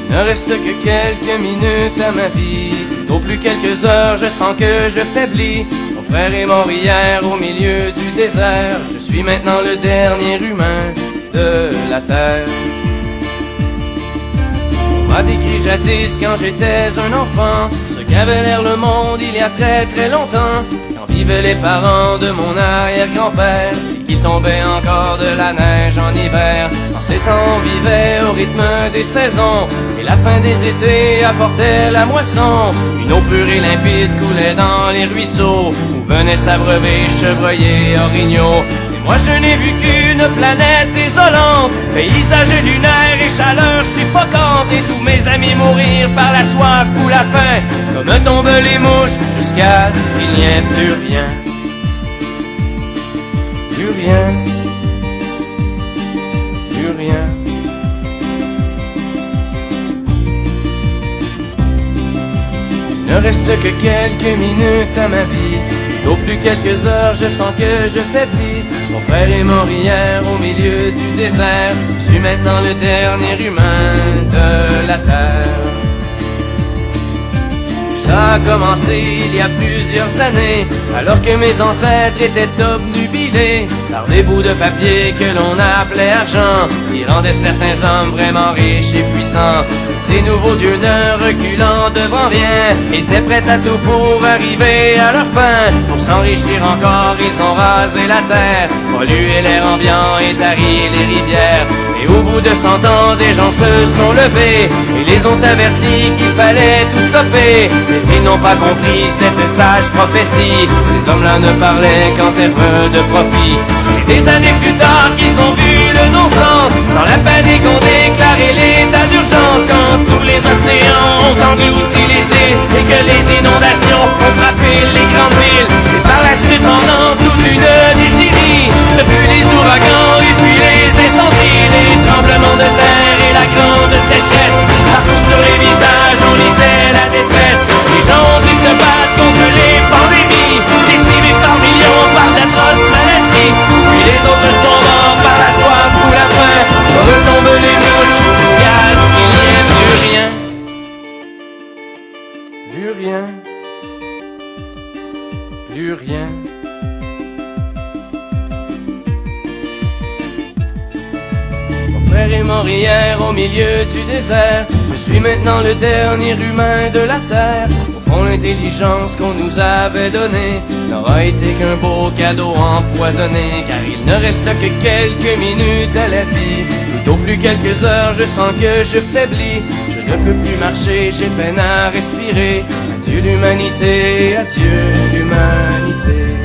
Il ne reste que quelques minutes à ma vie. Au plus quelques heures, je sens que je faiblis. Mon frère est mort hier au milieu du désert. Je suis maintenant le dernier humain de la terre. On m'a décrit jadis quand j'étais un enfant ce qu'avait l'air le monde il y a très très longtemps, quand vivaient les parents de mon arrière-grand-père et qu'il tombait encore de la neige en hiver. En ces temps on vivait au rythme des saisons et la fin des étés apportait la moisson. Une eau pure et limpide coulait dans les ruisseaux où venaient s'abreuver chevreuils, orignaux. Moi je n'ai vu qu'une planète désolante, paysage lunaire et chaleur suffocante, et tous mes amis mourir par la soif ou la faim, comme tombent les mouches, jusqu'à ce qu'il n'y ait plus rien. Plus rien. Plus rien. Il ne reste que quelques minutes à ma vie. Au plus quelques heures, je sens que je faiblis. Mon frère est mort hier au milieu du désert. Je suis maintenant le dernier humain de la terre. Ça a commencé il y a plusieurs années, alors que mes ancêtres étaient obnubilés par des bouts de papier que l'on appelait argent, qui rendaient certains hommes vraiment riches et puissants. Ces nouveaux dieux ne reculant devant rien, étaient prêts à tout pour arriver à leur fin. Pour s'enrichir encore, ils ont rasé la terre, pollué l'air ambiant et tari les rivières. Et au bout de 100 ans, des gens se sont levés et les ont avertis qu'il fallait tout stopper. Mais ils n'ont pas compris cette sage prophétie. Ces hommes-là ne parlaient qu'en termes de profit. C'est des années plus tard qu'ils ont vu le non-sens, dans la panique on déclaré l'état d'urgence, quand tous les océans ont englouti les îles et que les inondations ont frappé les grandes villes. Et par la suite, pendant toute une décennie, ce fut les ouragans et puis les incendies, les tremblements de terre et la grande sécheresse. Partout sur les visages on lisait la détresse. Les gens ont dû se battre contre les pandémies, décimés par millions par d'atroces maladies. Puis les autres sont morts par la soif ou la faim, comme tombent les mouches, jusqu'à ce qu'il n'y ait plus rien. Plus rien. Plus rien. Mon frère est mort hier au milieu du désert. Je suis maintenant le dernier humain de la terre. Au fond, l'intelligence qu'on nous avait donnée n'aura été qu'un beau cadeau empoisonné, car il ne reste que quelques minutes à la vie. Tout au plus quelques heures, je sens que je faiblis. Je ne peux plus marcher, j'ai peine à respirer. Adieu l'humanité, adieu l'humanité.